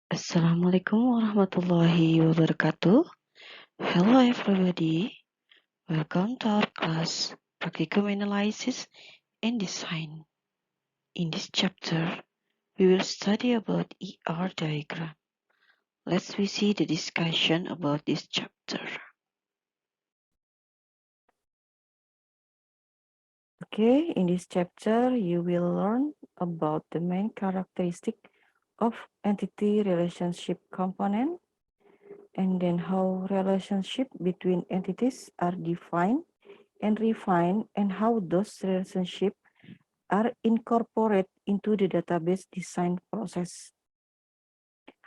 Assalamualaikum warahmatullahi wabarakatuh. Hello everybody. Welcome to our class Practicum Analysis and Design. In this chapter, we will study about ER diagram. Let's see the discussion about this chapter. Okay, in this chapter, you will learn about the main characteristic of entity relationship component, and then how relationship between entities are defined and refined, and how those relationships are incorporated into the database design process.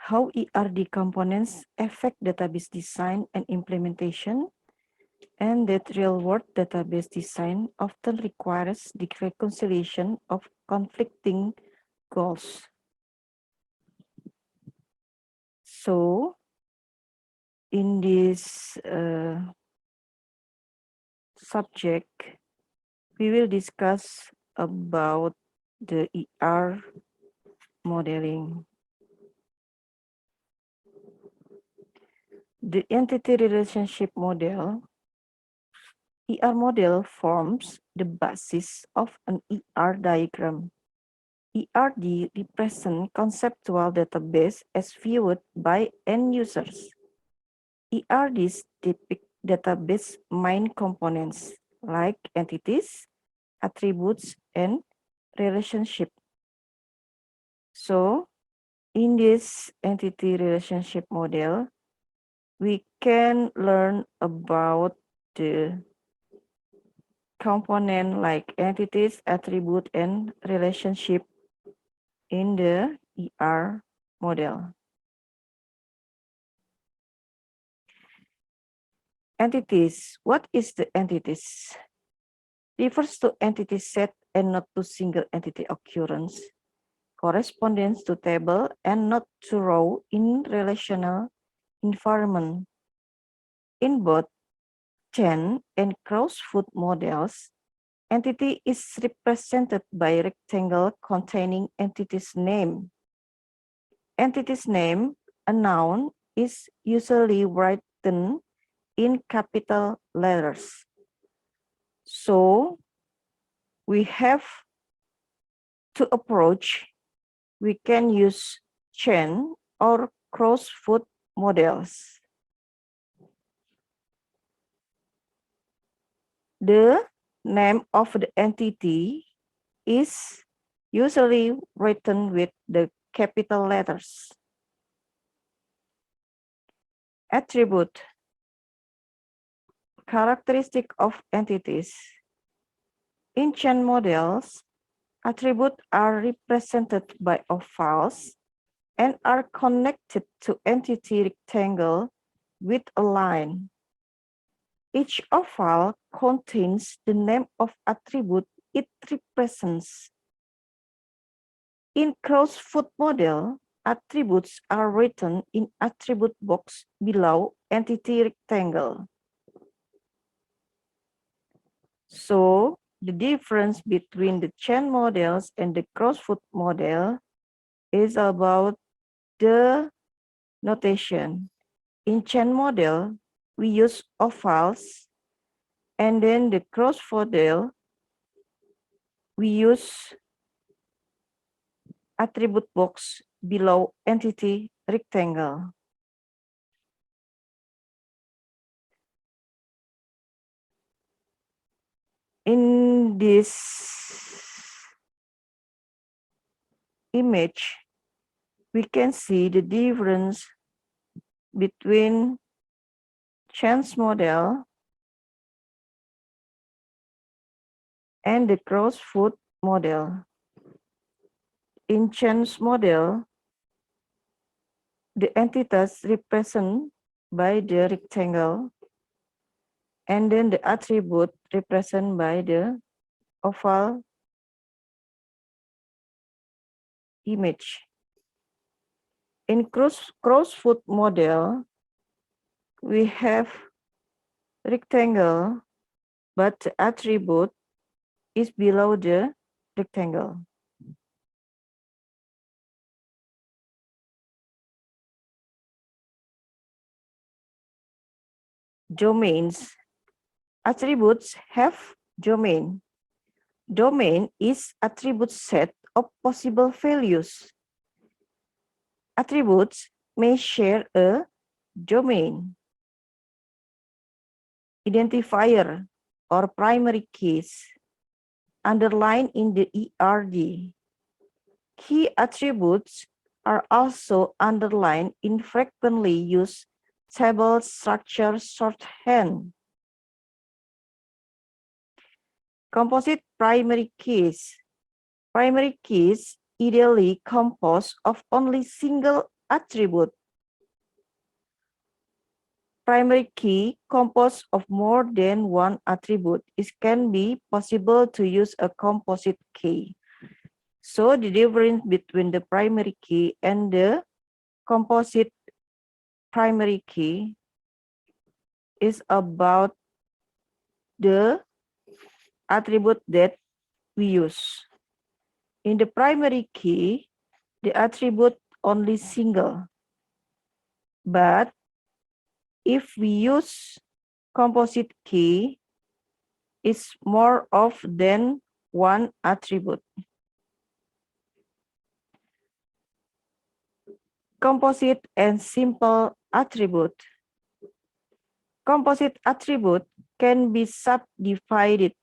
How ERD components affect database design and implementation, and that real-world database design often requires the reconciliation of conflicting goals. So, in this subject, we will discuss about the ER modeling. The entity relationship model, ER model, forms the basis of an ER diagram. ERD represents conceptual database as viewed by end users. ERDs depict database main components like entities, attributes, and relationship. So, in this entity relationship model, we can learn about the component like entities, attribute, and relationship in the ER model. Entities. What is the entities? Refers to entity set and not to single entity occurrence. Corresponds to table and not to row in relational environment. In both chain and cross-foot models, entity is represented by a rectangle containing entity's name. Entity's name, a noun, is usually written in capital letters. So we have to approach, we can use chain or cross-foot models. The name of the entity is usually written with the capital letters. Attribute. Characteristic of entities. In chain models, attributes are represented by ovals and are connected to entity rectangle with a line. Each oval contains the name of attribute it represents. In cross-foot model, attributes are written in attribute box below entity rectangle. So the difference between the chain models and the cross-foot model is about the notation. In chain model, we use ovals, and then the cross-foot model, we use attribute box below entity rectangle. In this image, we can see the difference between chains model and the cross-foot model. In chains model, the entities represented by the rectangle, and then the attribute represented by the oval image. In cross-foot model, we have rectangle, but the attribute is below the rectangle. domains. Attributes have domain. Domain is attribute set of possible values. Attributes may share a domain. Identifier or primary keys underlined in the ERD. Key attributes are also underlined in frequently used table structure shorthand. Composite primary keys. Primary keys ideally composed of only single attribute. Primary key composed of more than one attribute. It can be possible to use a composite key. So the difference between the primary key and the composite primary key is about the attribute that we use. In the primary key, the attribute only single. But if we use composite key, it's more of than one attribute. Composite and simple attribute. Composite attribute can be subdivided.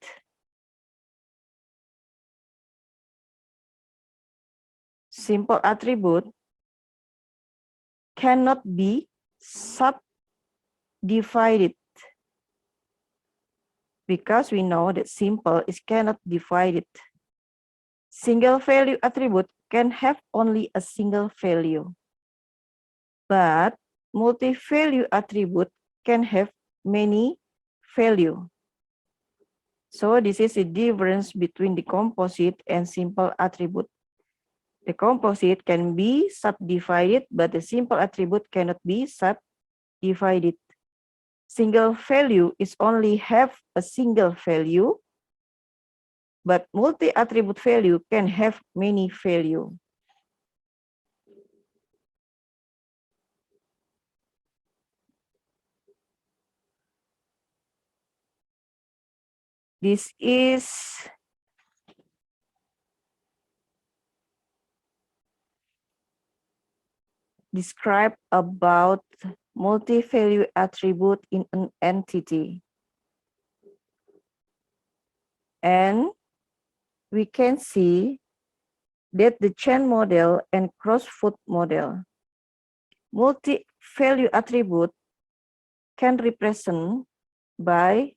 Simple attribute cannot be subdivided because we know that simple is cannot divided. Single value attribute can have only a single value, but multi-value attribute can have many value. So this is the difference between the composite and simple attribute. The composite can be subdivided, but the simple attribute cannot be subdivided. Single value is only have a single value, but multi-attribute value can have many value. This is describe about multi-value attribute in an entity. And we can see that the chain model and cross-foot model, multi-value attribute can represent by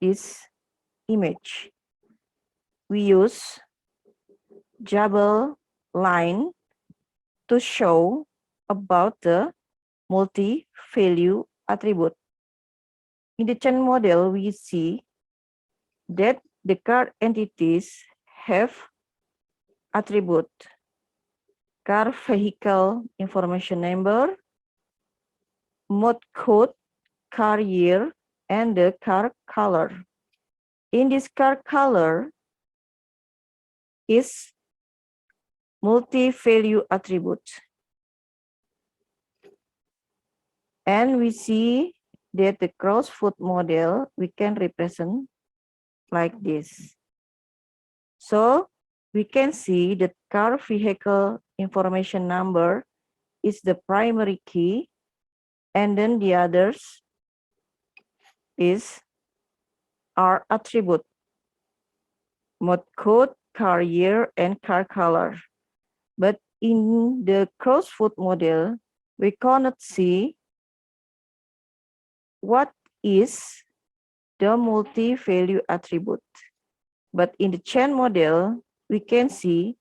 this image. We use double line to show about the multi-value attribute. In the chain model, we see that the car entities have attribute: car vehicle information number, mode code, car year, and the car color. In this car color is multi-value attribute. And we see that the cross-foot model we can represent like this. So we can see that car vehicle information number is the primary key, and then the others are attribute: mode code, car year, and car color. But in the cross-foot model, we cannot see what is the multi-value attribute. But in the chain model, we can see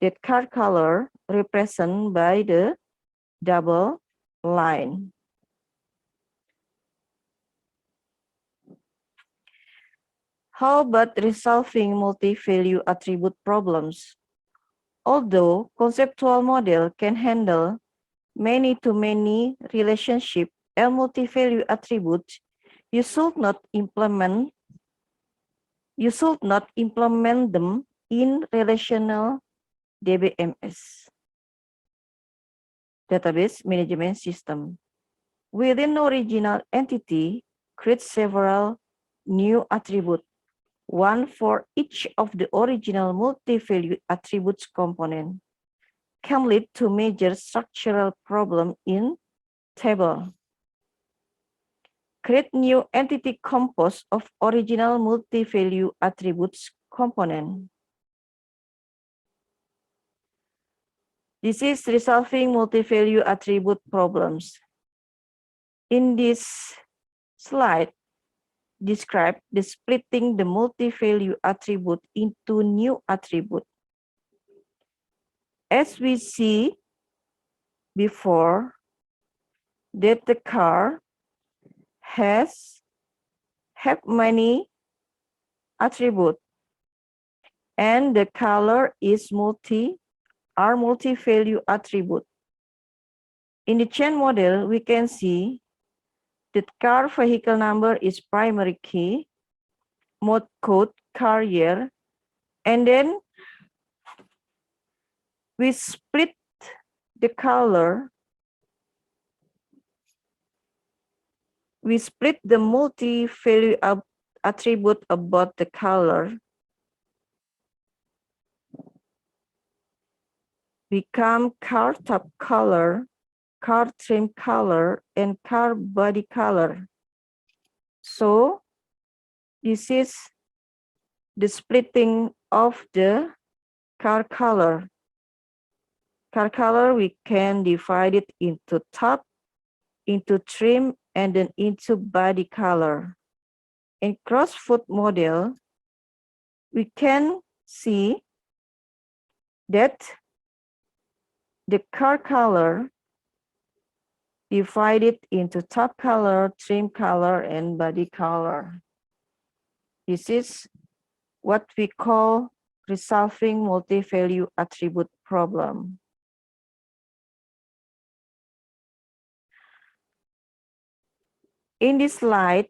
that car color represented by the double line. How about resolving multi-value attribute problems? Although conceptual model can handle many-to-many relationship and multi-value attributes, you should not implement them in relational DBMS, database management system. within the original entity, create several new attributes, one for each of the original multi-valued attributes component, can lead to major structural problem in table. Create new entity composed of original multi-value attributes component. This is resolving multi-value attribute problems. In this slide, describe the splitting the multi-value attribute into new attribute. As we see before, that the car have many attributes, and the color is multi-value attribute. In the chain model, we can see that car vehicle number is primary key, mode code car year, and then we split the color. We split the multi-value attribute about the color, become car top color, car trim color, and car body color. So this is the splitting of the car color. Car color, we can divide it into top, into trim, and then into body color. In cross-foot model, we can see that the car color divided into top color, trim color, and body color. This is what we call resolving multi-value attribute problem. In this slide,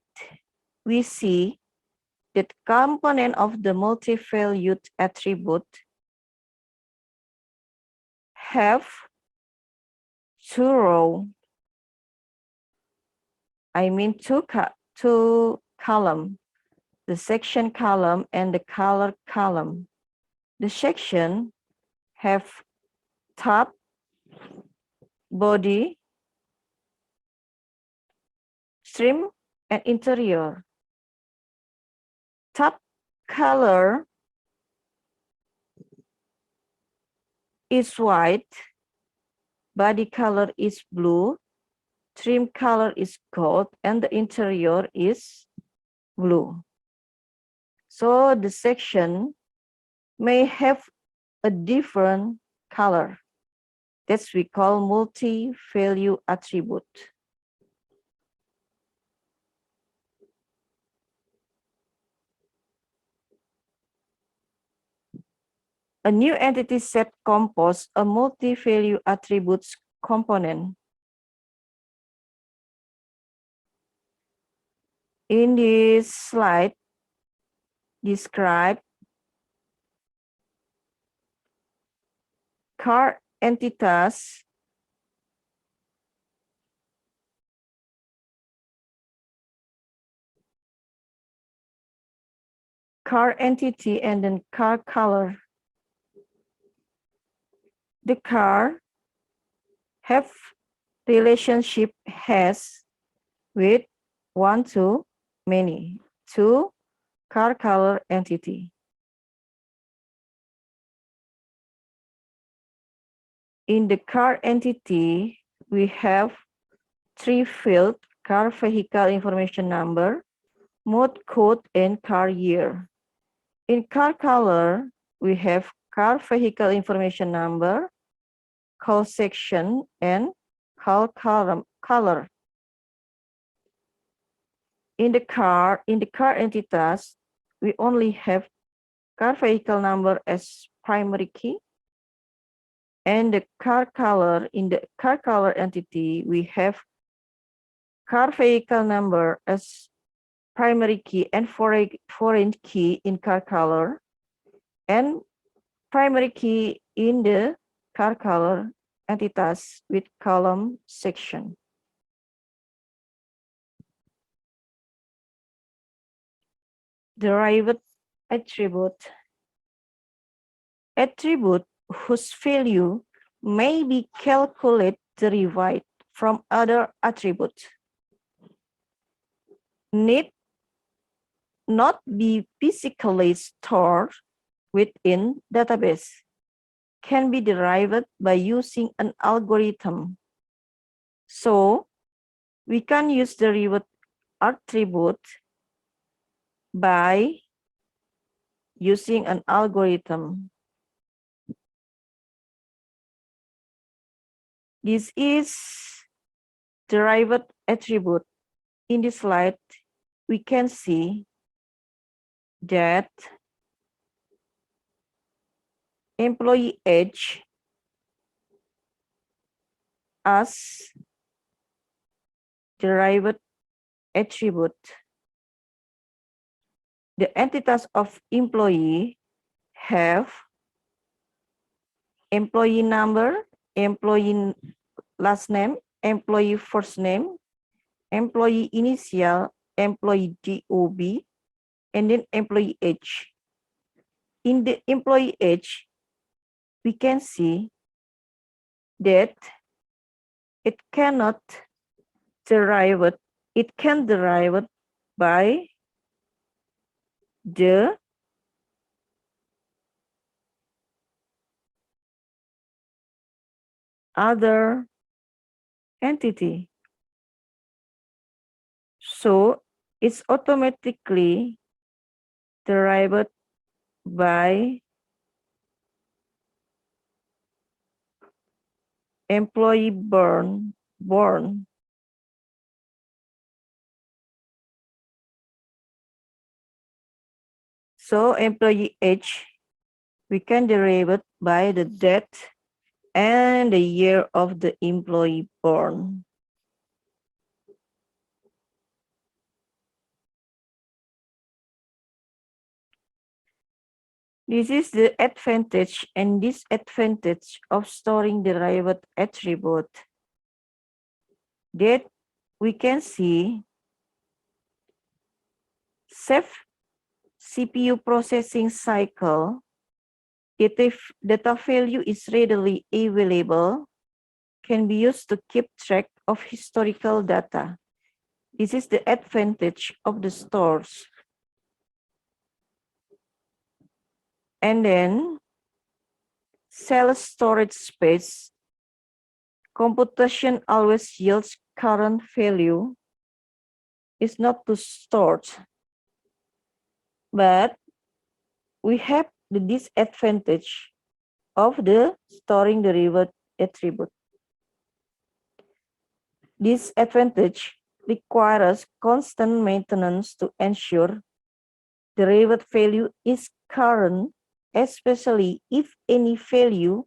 we see that component of the multi-valued attribute have two rows. I mean two columns, the section column and the color column. The section have top, body, trim, and interior. Top color is white, body color is blue, trim color is gold, and the interior is blue. So the section may have a different color. That's we call multi-value attribute. A new entity set composed a multi-value attributes component. In this slide, describe car entitas car entity and then car color. The car have relationship has with one to many, two car color entity. In the car entity, we have three fields: car vehicle information number, mode code, and car year. In car color, we have car vehicle information number, call section, and call color. In the car entities, we only have car vehicle number as primary key, and the car color. In the car color entity, we have car vehicle number as primary key and foreign key in car color, and primary key in the car color entities with column section. derived attribute. Attribute whose value may be calculated derived from other attributes need not be physically stored within database, can be derived by using an algorithm. So we can use derived attribute by using an algorithm. This is derived attribute. In this slide, we can see that employee age as derived attribute. The entities of employee have employee number, employee last name, employee first name, employee initial, employee DOB, and then employee age. In the employee age, we can see that it cannot derive it. It can derive it by the other entity. So it's automatically derived by employee born. So employee age, we can derive it by the date and the year of the employee born. This is the advantage and disadvantage of storing derived attribute. That we can see save CPU processing cycle. If data value is readily available, can be used to keep track of historical data. This is the advantage of the stores. And then cell storage space. Computation always yields current value. Is not to stored, but we have the disadvantage of the storing derived attribute. This advantage requires constant maintenance to ensure derived value is current, especially if any value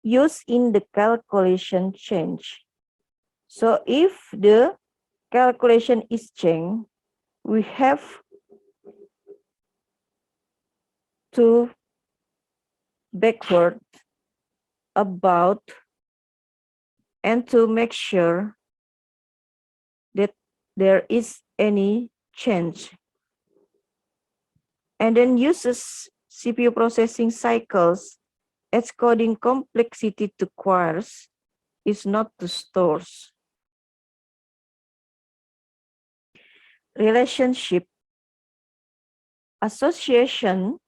used in the calculation change. So if the calculation is changed, we have to backward about and to make sure that there is any change. And then uses CPU processing cycles as coding complexity to queries is not to stores. Relationship association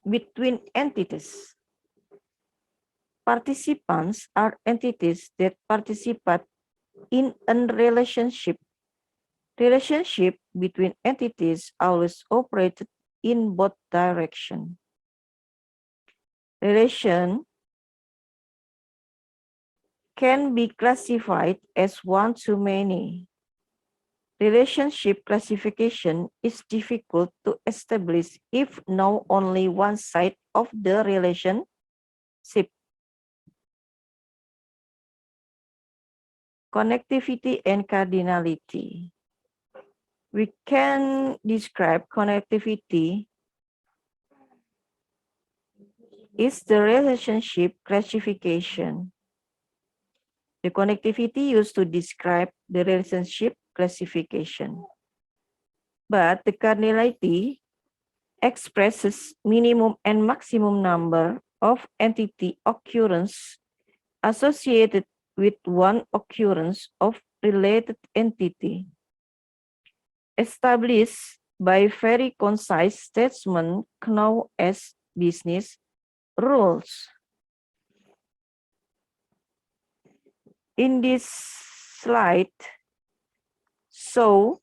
between entities. Participants are entities that participate in a relationship. Relationship between entities always operated in both directions. Relation can be classified as one to many. Relationship classification is difficult to establish if know only one side of the relationship. Connectivity and cardinality. We can describe connectivity is the relationship classification. The connectivity used to describe the relationship classification. But the cardinality expresses minimum and maximum number of entity occurrence associated with one occurrence of related entity, established by very concise statement known as business rules. In this slide, show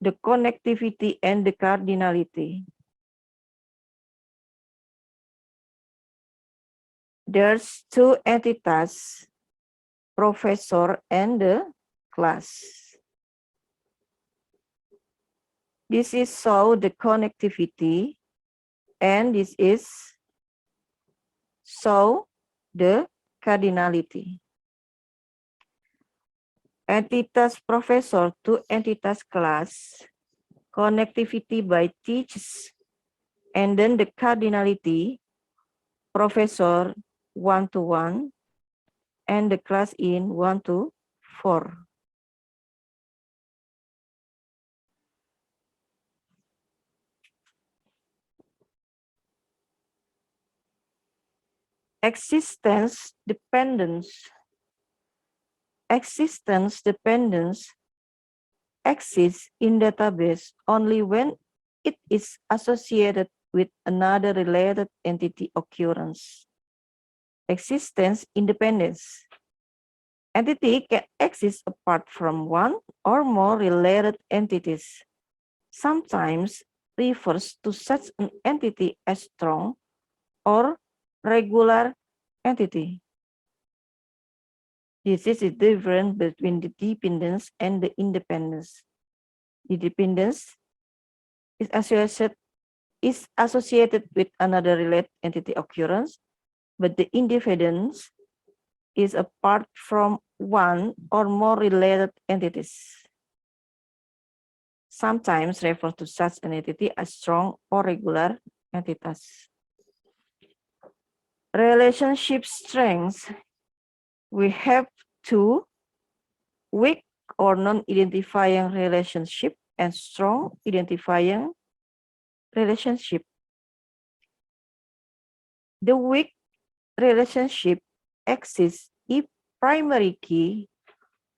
the connectivity and the cardinality. There's two entities, professor and the class. This is show the connectivity, and this is show the cardinality. Entitas professor to entitas class, connectivity by teachers, and then the cardinality, professor 1-1, and the class in 1-4. Existence dependence. Existence dependence exists in database only when it is associated with another related entity occurrence. Existence independence. Entity can exist apart from one or more related entities. Sometimes refers to such an entity as strong or regular entity. This is the difference between the dependence and the independence. The dependence is associated with another related entity occurrence, but the independence is apart from one or more related entities. Sometimes refer to such an entity as strong or regular entities. Relationship strengths. We have two: weak or non-identifying relationship and strong identifying relationship. The weak relationship exists if primary key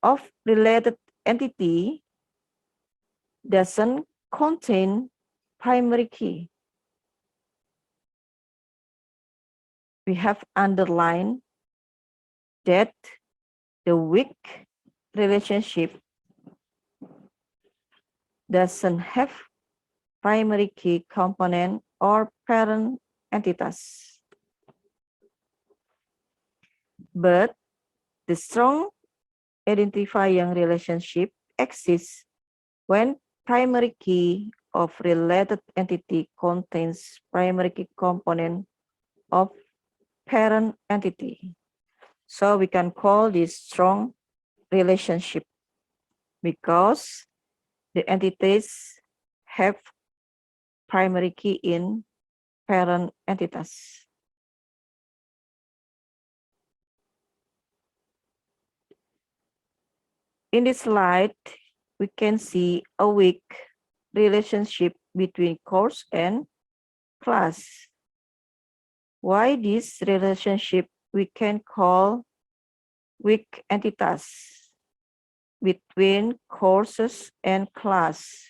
of related entity doesn't contain primary key. We have underlined that the weak relationship doesn't have primary key component or parent entities. But the strong identifying relationship exists when primary key of related entity contains primary key component of parent entity. So we can call this strong relationship because the entities have primary key in parent entities. In this slide, we can see a weak relationship between course and class. Why this relationship we can call weak entities between courses and class?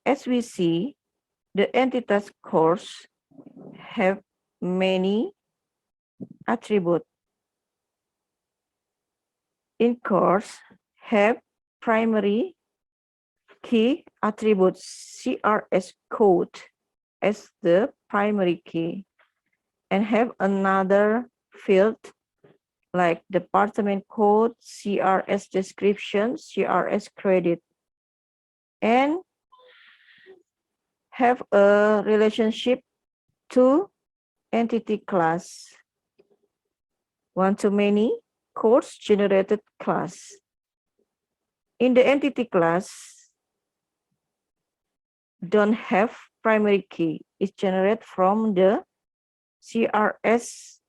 As we see, the entities course have many attributes. In course, have primary key attributes CRS code as the primary key, and have another field like department code, CRS description, CRS credit, and have a relationship to entity class, one-to-many course generated class. In the entity class, don't have primary key. It's generated from the CRS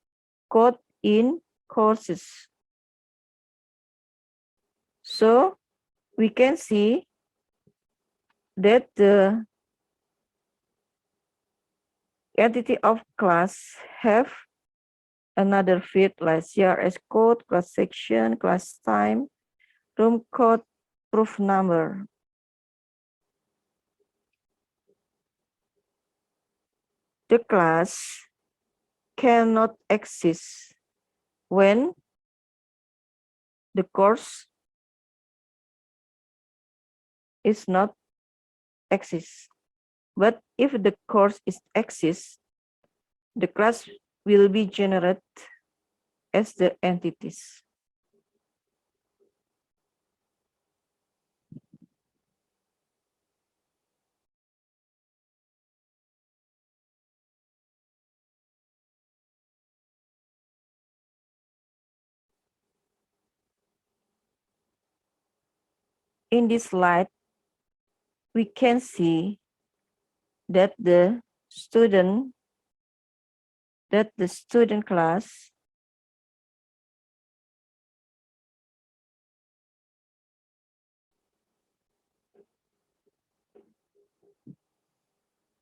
code in courses. So we can see that the entity of class have another field like CRS code, class section, class time, room code, proof number. The class cannot exist when the course is not exist. But if the course is exists, the class will be generated as the entities. In this slide, we can see that the student class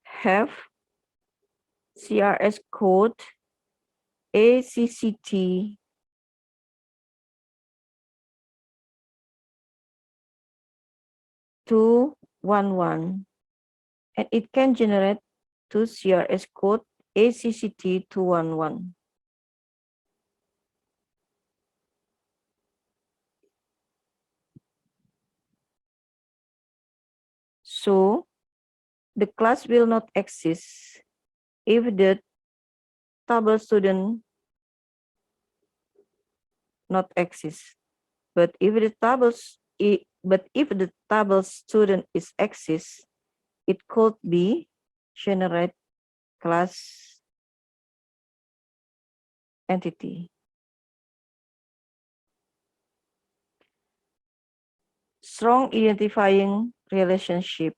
have CRS code ACCT 211, and it can generate two CRS code ACCT 211. So the class will not exist if the table student not exist. But if the table student is exist, it could be generate class entity. Strong identifying relationship.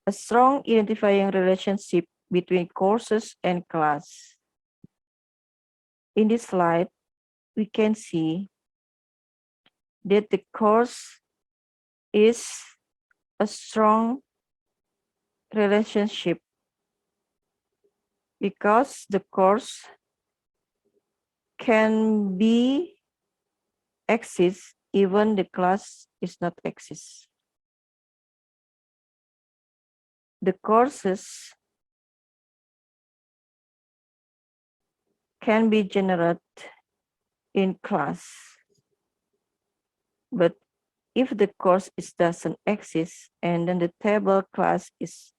A strong identifying relationship between courses and class. In this slide, we can see that the course is a strong relationship because the course can be exist even the class is not exist. The courses can be generated in class, but if the course doesn't exist and then the table class is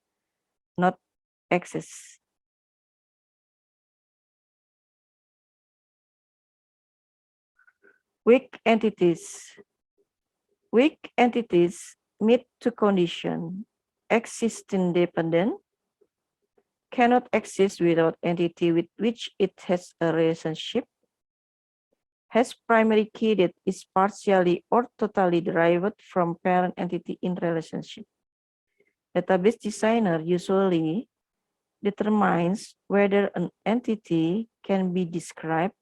not exist. Weak entities. Weak entities meet two conditions: exist independent, cannot exist without entity with which it has a relationship, has primary key that is partially or totally derived from parent entity in relationship. Database designer usually determines whether an entity can be described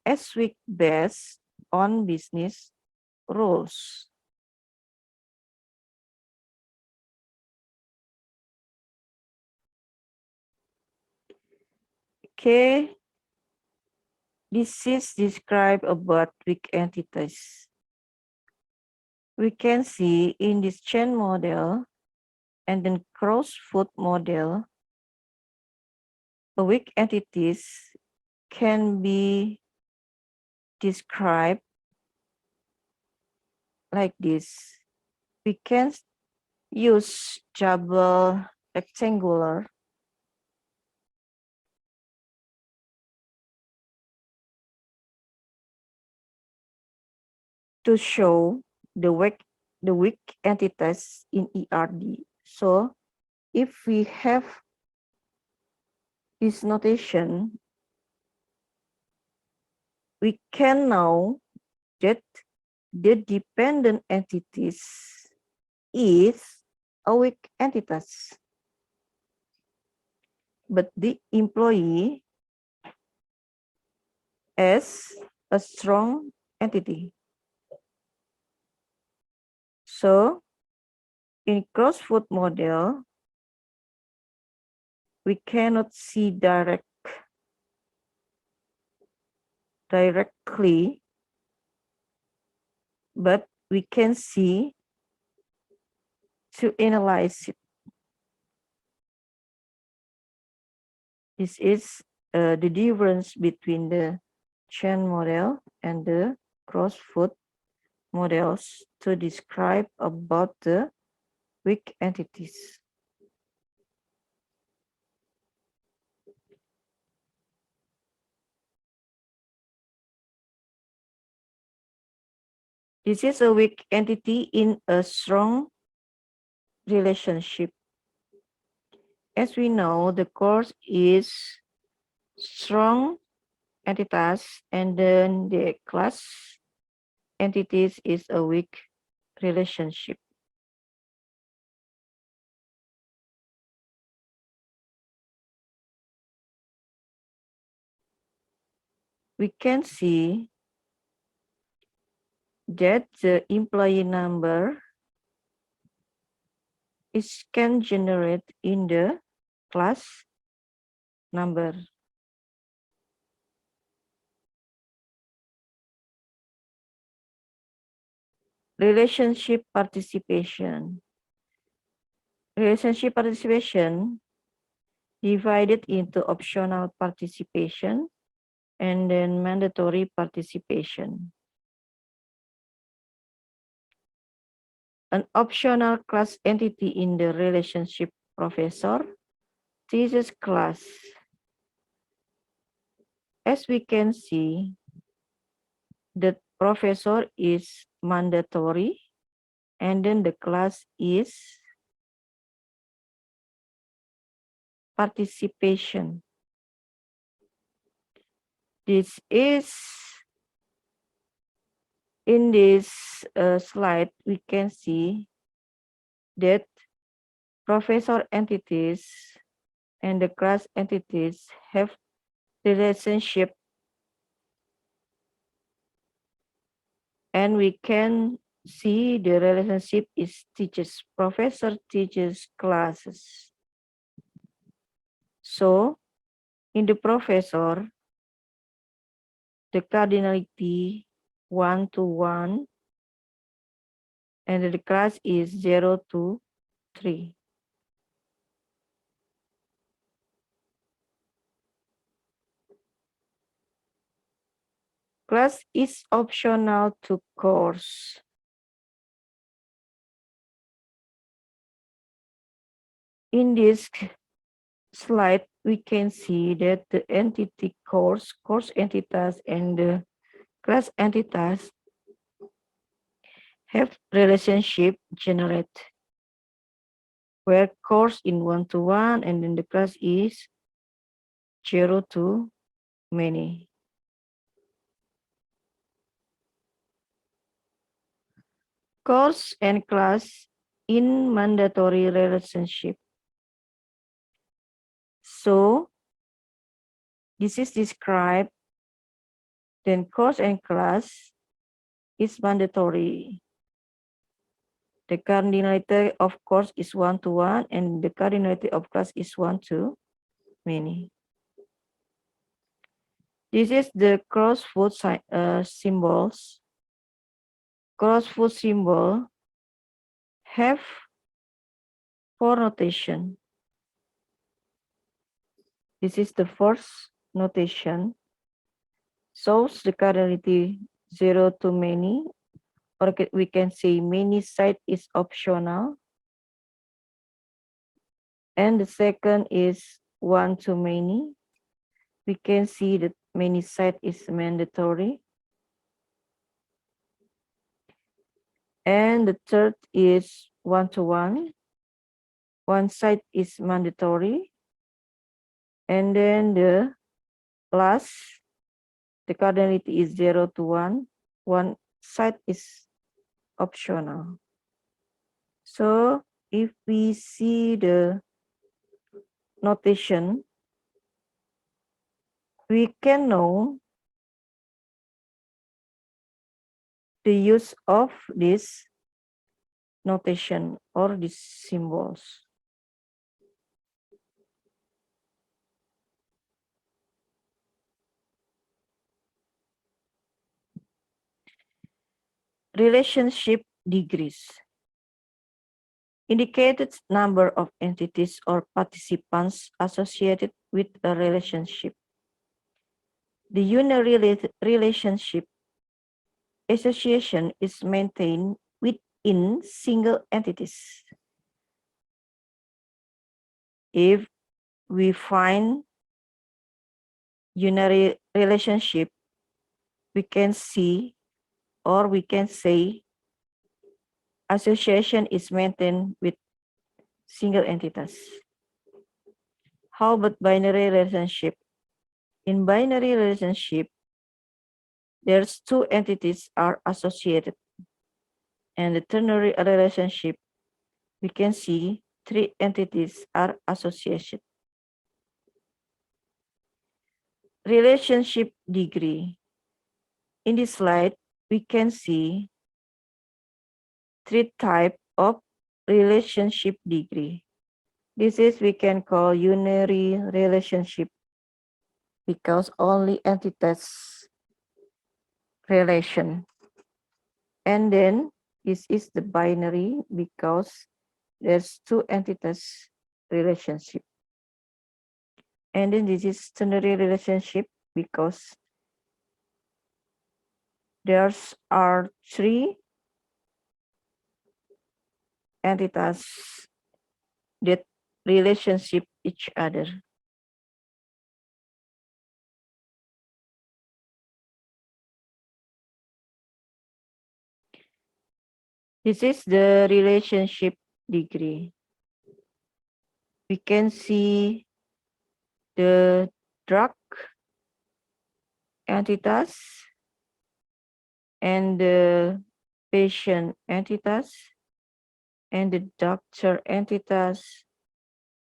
as weak based on business rules. Okay, this is described about weak entities. We can see in this chain model and then cross-foot model, a weak entities can be described like this. We can use double rectangular to show the weak entities in ERD. So if we have this notation, we can know that the dependent entities is a weak entities, but the employee is a strong entity. So In cross-foot model, we cannot see directly, but we can see to analyze it. This is the difference between the chain model and the cross-foot models to describe about the weak entities. This is a weak entity in a strong relationship. As we know, the course is strong entities, and then the class entities is a weak relationship. We can see that the employee number is can generate in the class number. Relationship participation. Relationship participation divided into optional participation and then mandatory participation. An optional class entity in the relationship professor teaches class. As we can see, the professor is mandatory and then the class is participation. This is in this slide, we can see that professor entities and the class entities have relationship, and we can see the relationship is teaches professor teaches classes. So in the professor, the cardinality 1 to 1 and the class is 0 to 3. Class is optional to course. In this slide, we can see that the entity course entities, and the class entities have relationship generate, where course in 1 to 1 and then the class is 0 to many. Course and class in mandatory relationship. So this is described, then course and class is mandatory. The cardinality of course is 1 to 1 and the cardinality of class is 1 to many. This is the cross-foot symbols. Cross-foot symbol have 4 notation. This is the first notation. Shows the cardinality 0 to many, or we can say many side is optional. And the second is 1 to many. We can see that many side is mandatory. And the third is 1 to 1. One side is mandatory. And then the last, the cardinality is 0 to 1. One side is optional. So if we see the notation, we can know the use of this notation or these symbols. Relationship degrees. Indicated number of entities or participants associated with a relationship. The unirelated relationship association is maintained within single entities. If we find unary relationship, we can see or we can say association is maintained with single entities. How about binary relationship? In binary relationship, there's two entities are associated. And the ternary relationship, we can see three entities are associated. Relationship degree. In this slide, we can see three types of relationship degree. This is we can call unary relationship because only entities relation. And then this is the binary because there's two entities relationship. And then this is ternary relationship because there are three entities that relationship each other. This is the relationship degree. We can see the drug entities and the patient entities and the doctor entities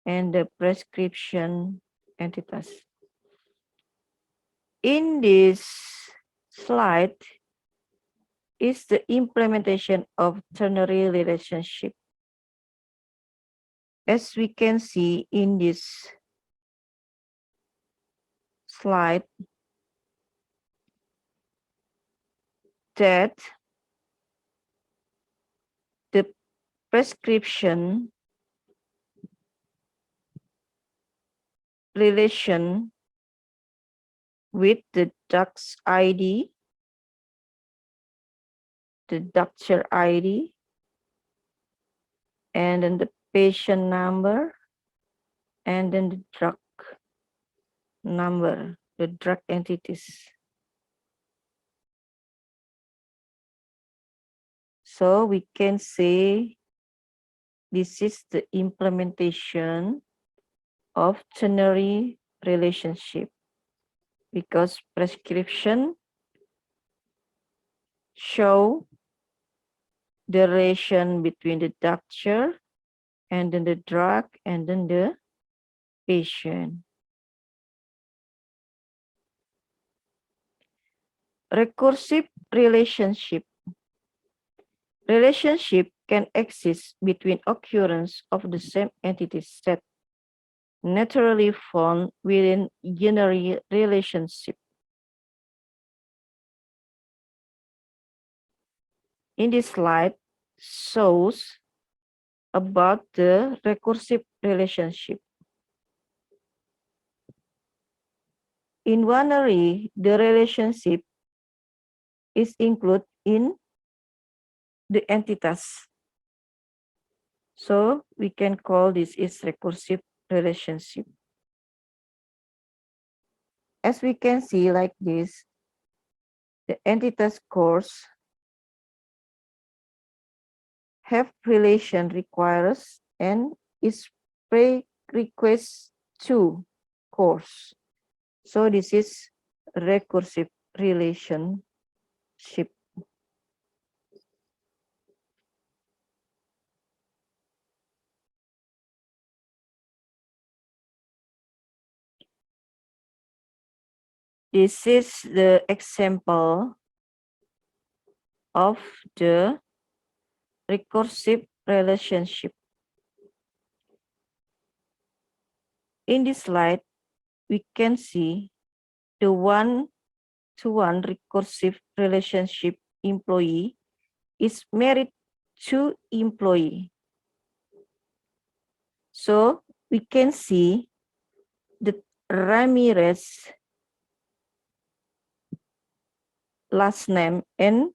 and the prescription entities. In this slide is the implementation of ternary relationship. As we can see in this slide, that the prescription relation with the doc's ID, the doctor ID, and then the patient number, and then the drug number, the drug entities. So we can say this is the implementation of ternary relationship because prescription show the relation between the doctor and then the drug and then the patient. Recursive relationship. Relationship can exist between occurrence of the same entity set naturally found within unary relationship. In this slide shows about the recursive relationship. In unary, the relationship is included in the entities. So we can call this is recursive relationship. As we can see like this, the entities course have relation requires and is prerequisite to course. So this is recursive relationship. This is the example of the recursive relationship. In this slide, we can see the one-to-one recursive relationship. Employee is married to employee. So we can see the Ramirez last name and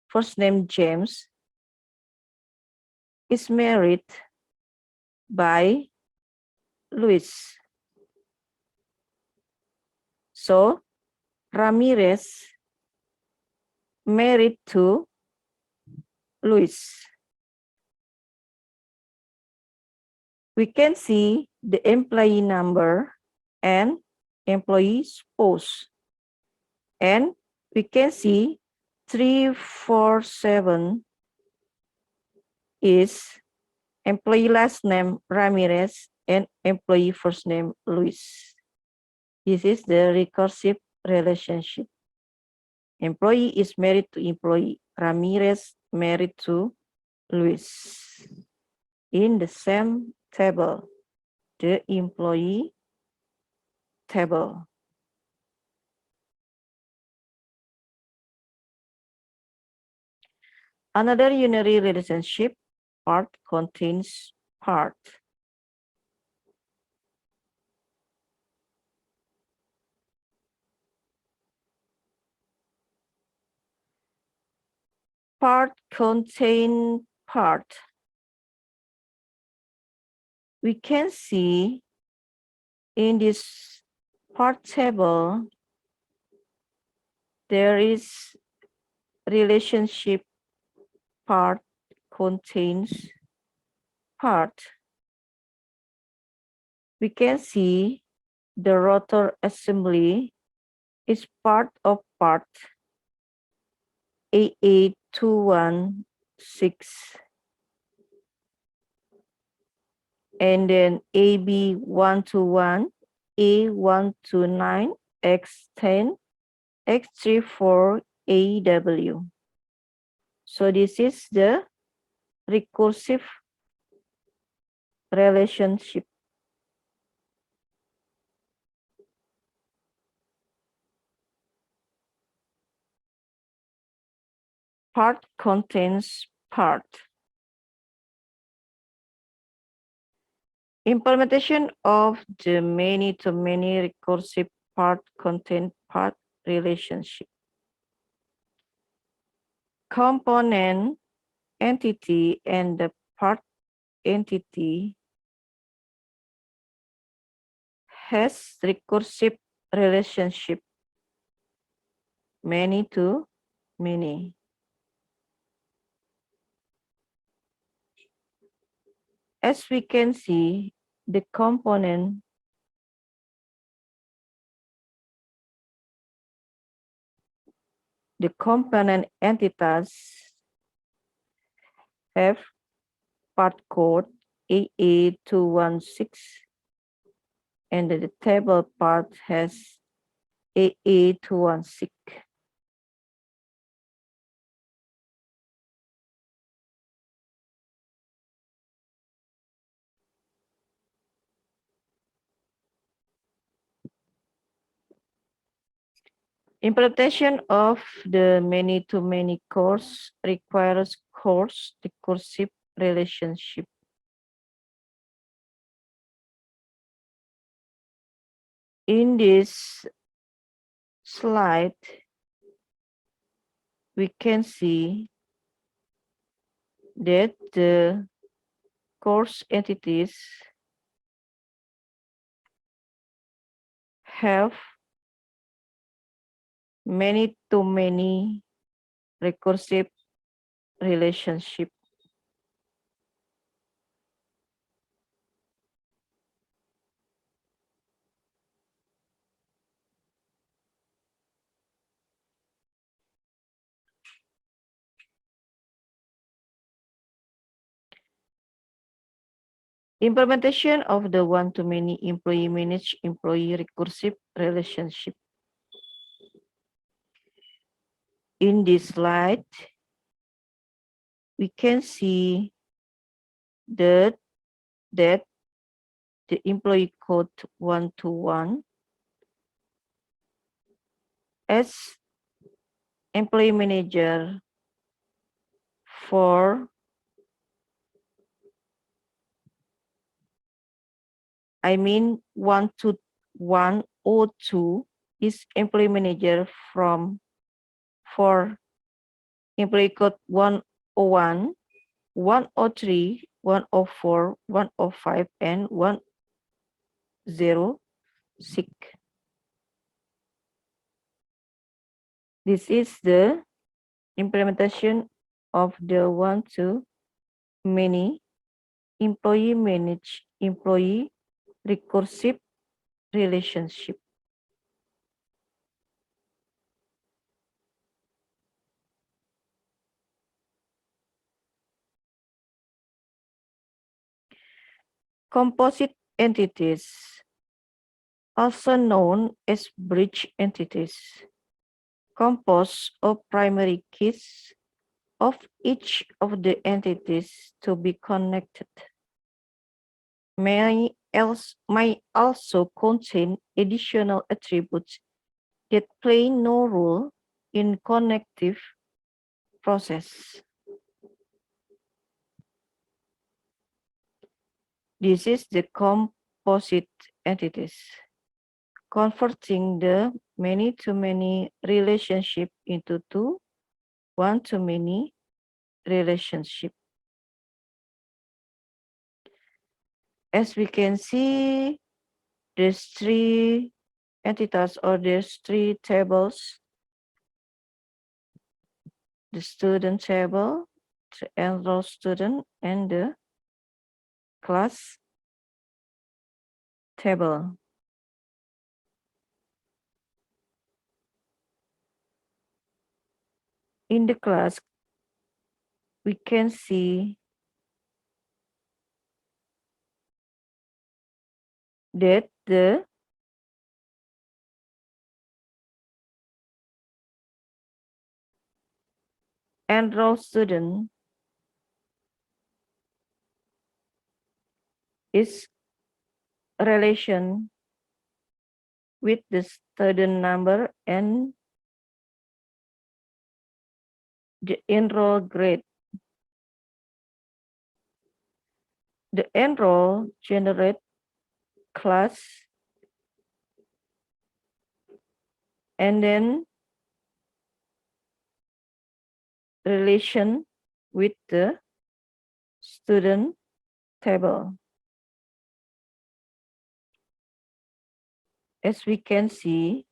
first name James is married by Luis. So Ramirez married to Luis. We can see the employee number and employee spouse. And we can see 347 is employee last name Ramirez and employee first name Luis. This is the recursive relationship. Employee is married to employee. Ramirez married to Luis. In the same table, the employee table. Another unary relationship part contains part. Part contain part. We can see in this part table, there is relationship part contains part. We can see the rotor assembly is part of part AA216, and then AB121, A129, X10, X34AW. So this is the recursive relationship. Part contains part. Implementation of the many-to-many recursive part contain part relationship. Component entity and the part entity has recursive relationship many-to-many. As we can see, the component entities have part code AA216, and the table part has AA216. Implementation of the many-to-many course requires course recursive relationship. In this slide, we can see that the course entities have many-to-many recursive relationship. Implementation of the one-to-many employee managed employee recursive relationship. In this slide, we can see that the employee code 121 as employee manager for I mean 102 is employee manager for employee code 101, 103, 104, 105, and 106. This is the implementation of the one-to-many employee manage employee recursive relationship. Composite entities, also known as bridge entities, compose of primary keys of each of the entities to be connected. May also contain additional attributes that play no role in connective process. This is the composite entities, converting the many-to-many relationship into two one-to-many relationship. As we can see, there's three entities or there's three tables: the student table, the enrolled student, and the class table. In the class, we can see that the enrolled student is a relation with the student number and the enroll grade. The enroll generate class and then relation with the student table. As we can see,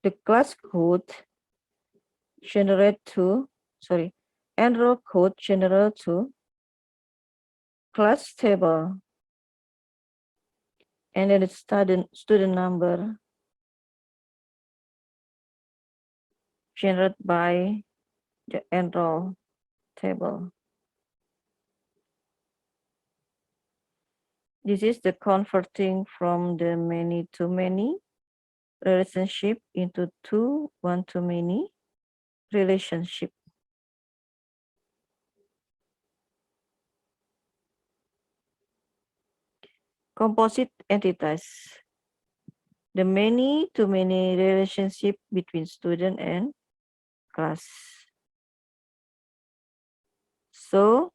the class code enroll code generate to class table, and then the student number generated by the enroll table. This is the converting from the many-to-many relationship into two one-to-many relationship. Composite entities, the many-to-many relationship between student and class. So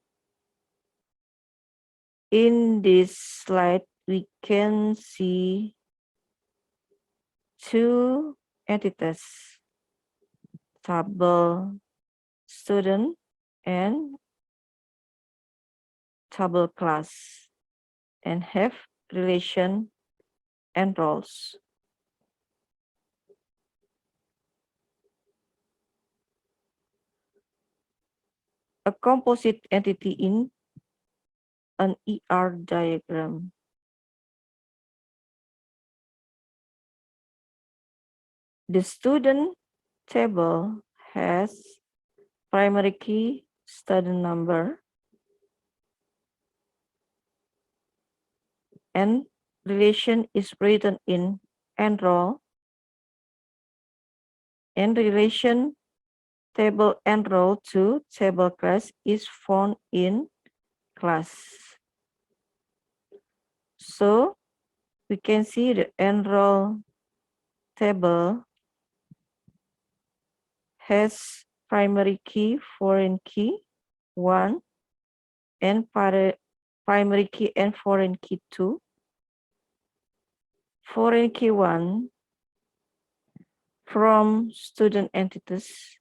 in this slide, we can see two entities, table student and table class, and have relation and roles. A composite entity in an ER diagram. The student table has primary key, student number, and relation is written in enroll, and relation table enroll to table class is found in class. So we can see the enroll table has primary key, foreign key 1, and primary key and foreign key 2. Foreign key 1 from student entities,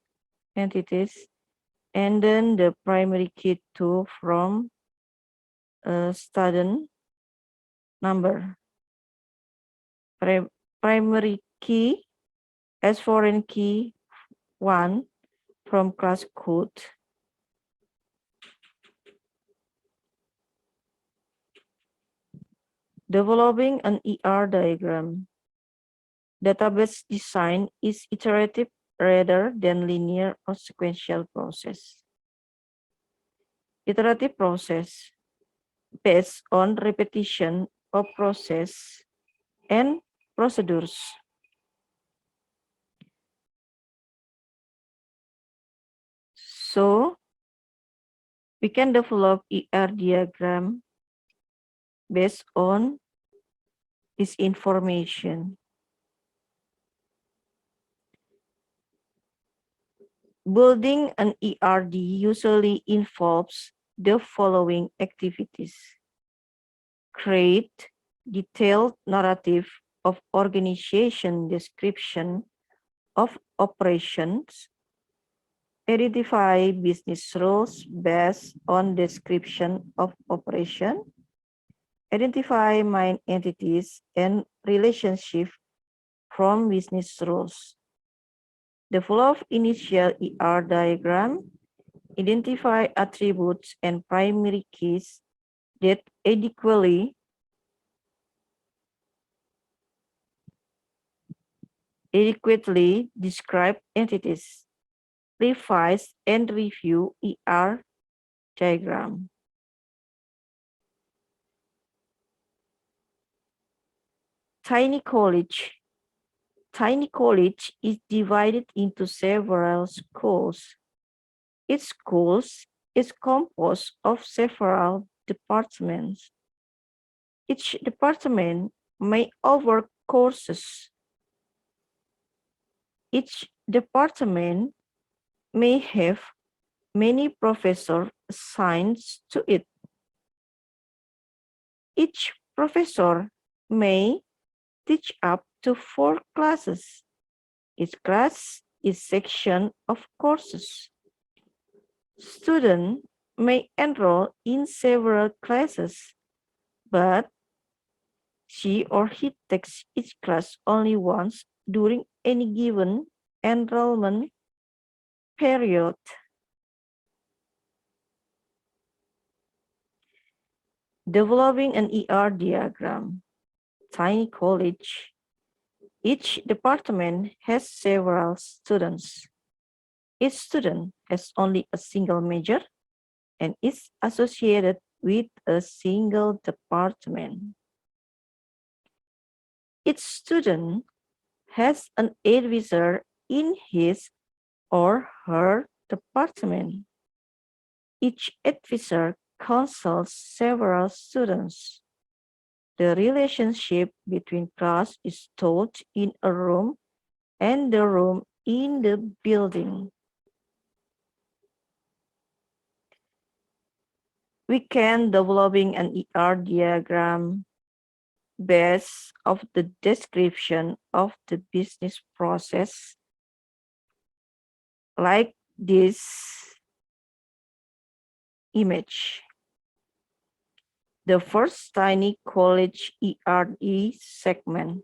and then the primary key 2 from student number. Primary key as foreign key 1 from class code. Developing an ER diagram. Database design is iterative rather than linear or sequential process. Iterative process based on repetition of process and procedures. So we can develop ER diagram based on this information. Building an ERD usually involves the following activities. Create detailed narrative of organization description of operations. Identify business rules based on description of operation. Identify main entities and relationship from business rules. Develop initial ER diagram. Identify attributes and primary keys that adequately describe entities. Revise and review ER diagram. Tiny college. Tiny college is divided into several schools. Each school is composed of several departments. Each department may offer courses. Each department may have many professors assigned to it. Each professor may teach up to 4 classes. Each class is section of courses. Student may enroll in several classes, but she or he takes each class only once during any given enrollment period. Developing an ER diagram. Tiny college. Each department has several students. Each student has only a single major and is associated with a single department. Each student has an advisor in his or her department. Each advisor counsels several students. The relationship between class is taught in a room and the room in the building. We can developing an ER diagram based of the description of the business process like this image. The first tiny college ERE segment.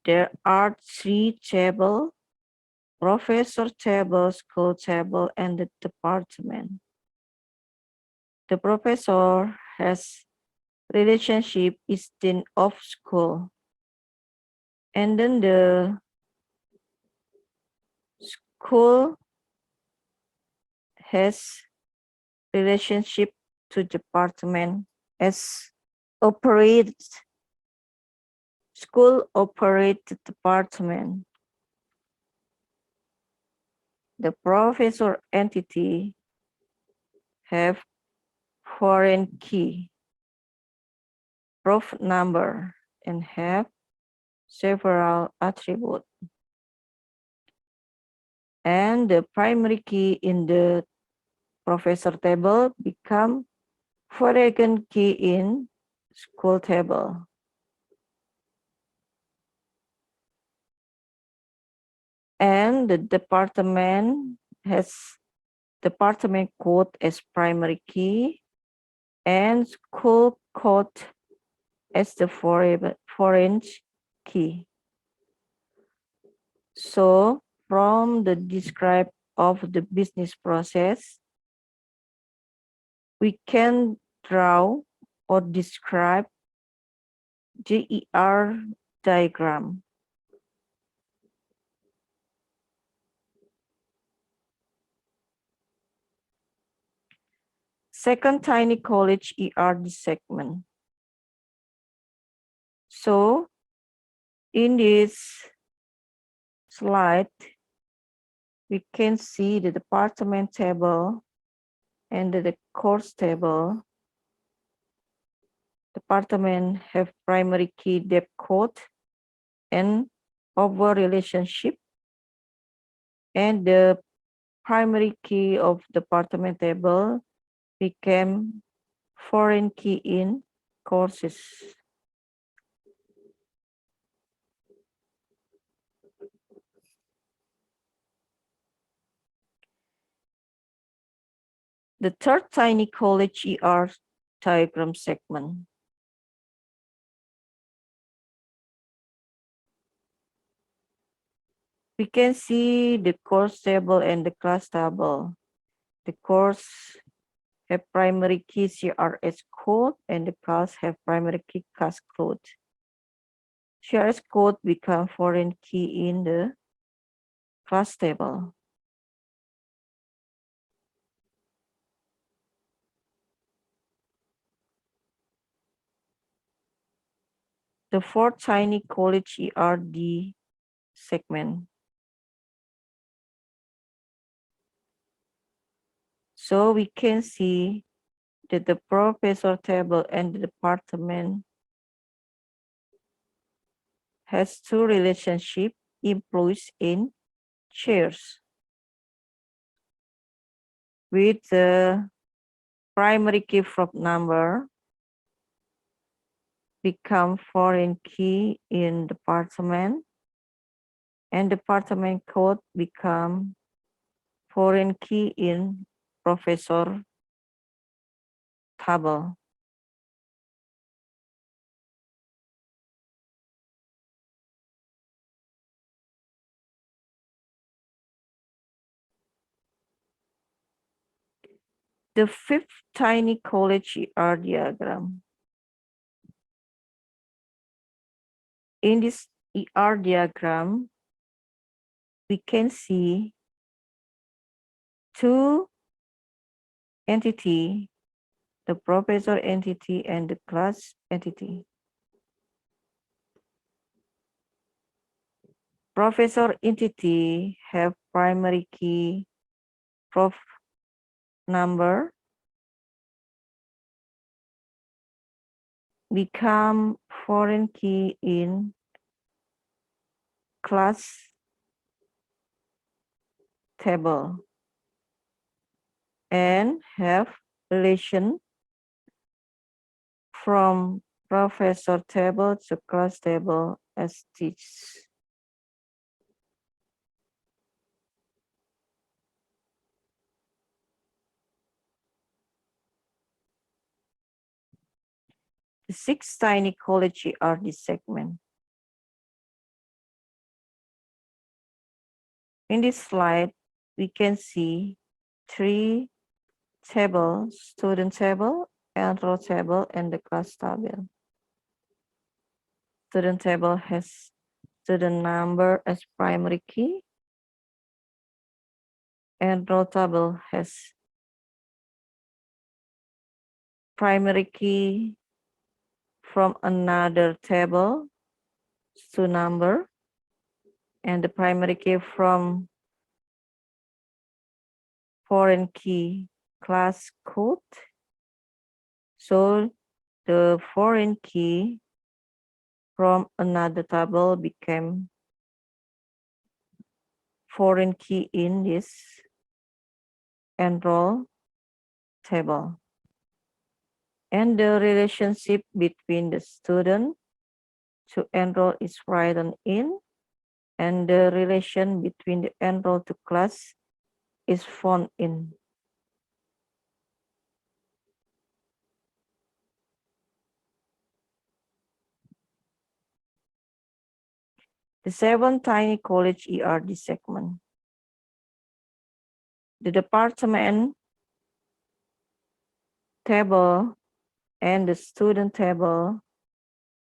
There are 3 tables: professor table, school table, and the department. The professor has relationship is dean of school. And then the school has relationship to department as operates school operate the department. the professor entity have foreign key, proof number, and have several attributes. And the primary key in the professor table become foreign key in school table. And the department has department code as primary key and school code as the foreign key. So from the describe of the business process, we can draw or describe GER diagram. Second tiny college ERD segment. So in this slide, we can see the department table and the course table. Department have primary key depth code and over relationship, and the primary key of department table became foreign key in courses. The third tiny college ER diagram segment. We can see the course table and the class table. The course have primary key CRS code and the class have primary key class code. CRS code become foreign key in the class table. The fourth tiny college ERD segment. So we can see that the professor table and the department has two relationship employees in chairs with the primary key fob number become foreign key in department and department code become foreign key in professor table. The fifth tiny college ER diagram. In this ER diagram, we can see two entity, the professor entity and the class entity. Professor entity have primary key prof number become foreign key in class table and have relation from professor table to class table as teaches. The sixth tiny college are this segment. In this slide, we can see three tables, student table, enroll table, and the class table. Student table has student number as primary key. Enroll table has primary key from another table, student number, and the primary key from foreign key class code. So the foreign key from another table became foreign key in this enroll table. And the relationship between the student to enroll is written in, and the relation between the enroll to class is found in. The 7 tiny college ERD segment. The department table and the student table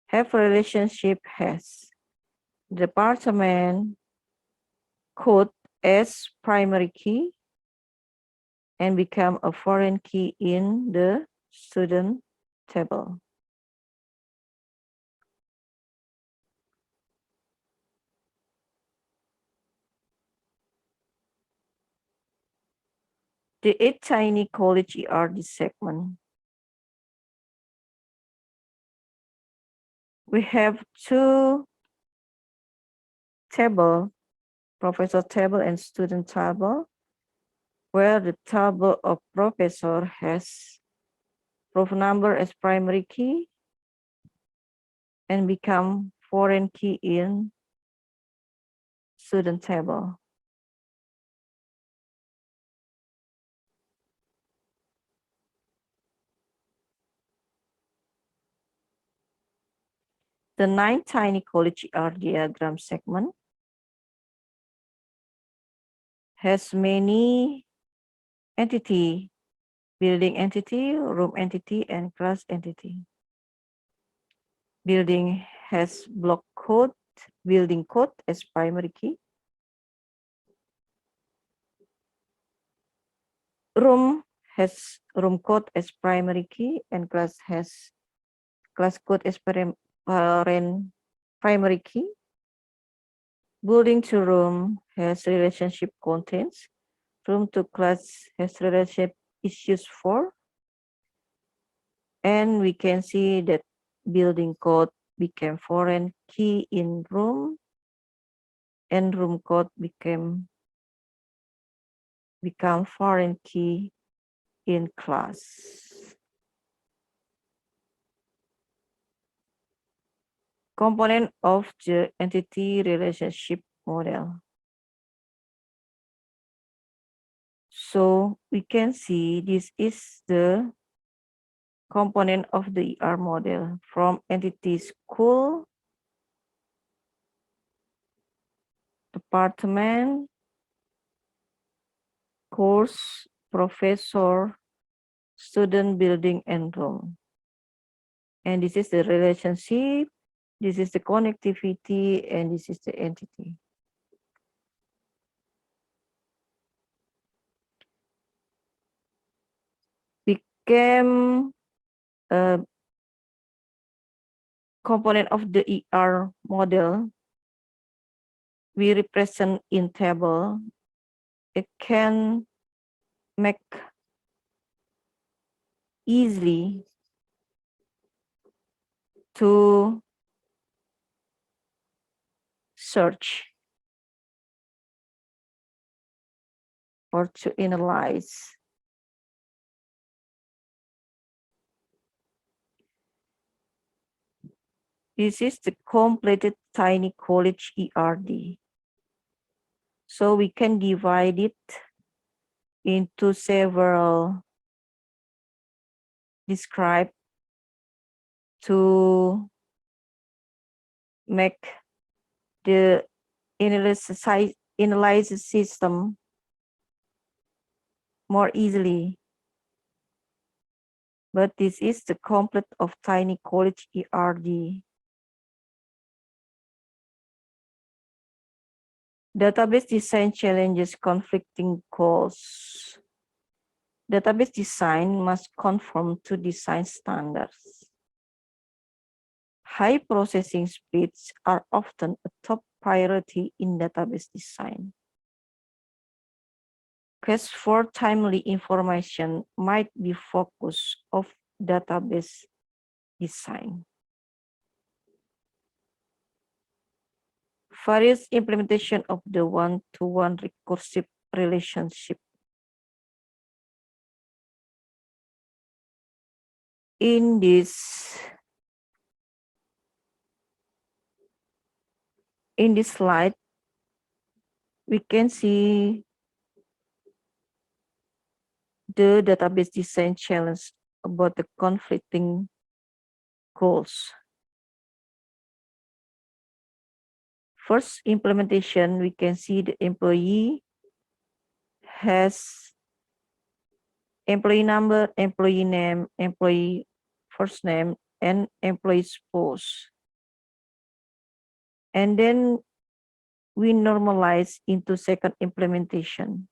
have a relationship as the department code as primary key and become a foreign key in the student table. The 8 tiny college ERD segment. We have 2 tables, professor table and student table, where the table of professor has proof number as primary key and become foreign key in student table. The 9 tiny college ER diagram segment has many entity, building entity, room entity, and class entity. Building has block code, building code as primary key. Room has room code as primary key, and class has class code as primary key. Building to room has relationship contains. Room to class has relationship issues for. And we can see that building code became foreign key in room, and room code become foreign key in class. Component of the entity relationship model. So we can see this is the component of the ER model from entity school, department, course, professor, student, building, and room. And this is the relationship, this is the connectivity, and this is the entity. Became a component of the ER model we represent in table. It can make easily to search or to analyze. This is the completed tiny college ERD. So we can divide it into several describe to make the analysis system more easily. But this is the complete of tiny college ERD. Database design challenges conflicting goals. Database design must conform to design standards. High processing speeds are often a top priority in database design. requests for timely information might be focus of database design. Various implementation of the one-to-one recursive relationship. In this slide, we can see the database design challenge about the conflicting goals. First implementation, we can see the employee has employee number, employee name, employee first name, and employee's post. And then we normalize into second implementation.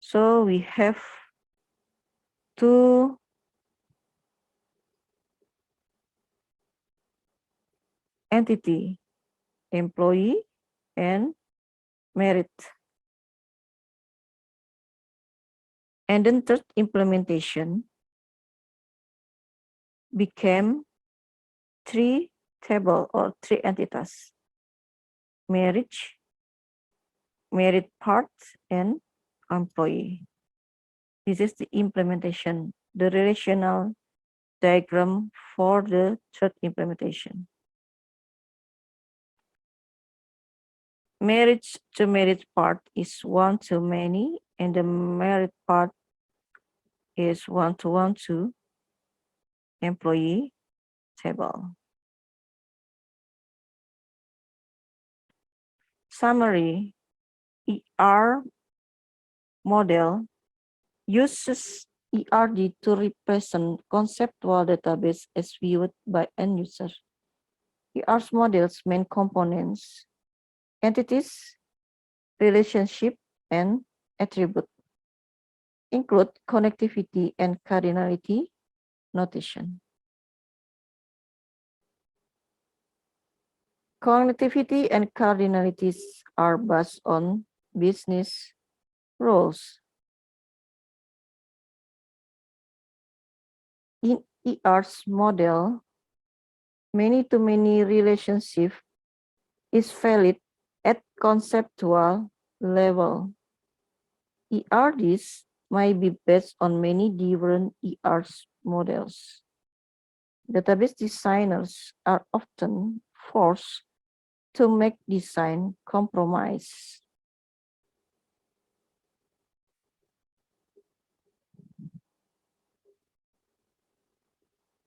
So we have two entity, employee and merit. And then third implementation became three table or three entities, marriage, merit part, and employee. This is the implementation, the relational diagram for the third implementation. Marriage to merit part is one to many, and the merit part is one to employee table. Summary, ER model uses ERD to represent conceptual database as viewed by end user. ER's model's main components, entities, relationship, and attribute, include connectivity and cardinality notation. Connectivity and cardinalities are based on business rules. In ER's model, many-to-many relationship is valid at conceptual level. ERDs might be based on many different ER's models. Database designers are often forced to make design compromise.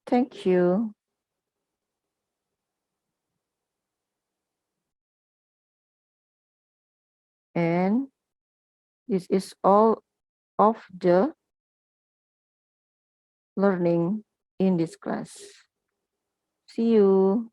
Thank you. And this is all of the learning in this class. See you.